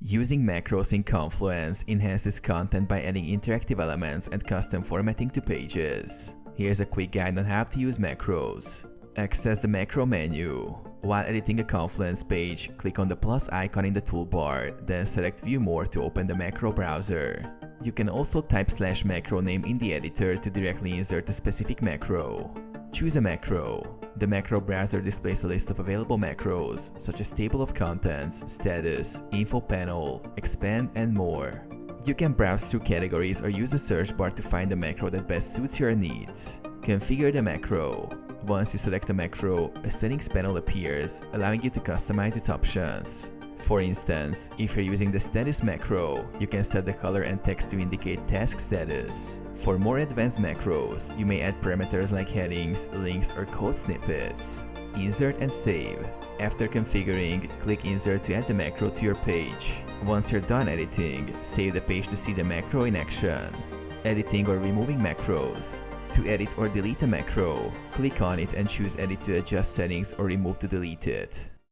Using macros in Confluence enhances content by adding interactive elements and custom formatting to pages. Here's a quick guide on how to use macros. Access the macro menu. While editing a Confluence page, click on the plus icon in the toolbar, then select View More to open the macro browser. You can also type /macro name in the editor to directly insert a specific macro. Choose a macro. The macro browser displays a list of available macros, such as table of contents, status, info panel, expand, and more. You can browse through categories or use the search bar to find the macro that best suits your needs. Configure the macro. Once you select a macro, a settings panel appears, allowing you to customize its options. For instance, if you're using the status macro, you can set the color and text to indicate task status. For more advanced macros, you may add parameters like headings, links, or code snippets. Insert and save. After configuring, click Insert to add the macro to your page. Once you're done editing, save the page to see the macro in action. Editing or removing macros. To edit or delete a macro, click on it and choose Edit to adjust settings or remove to delete it.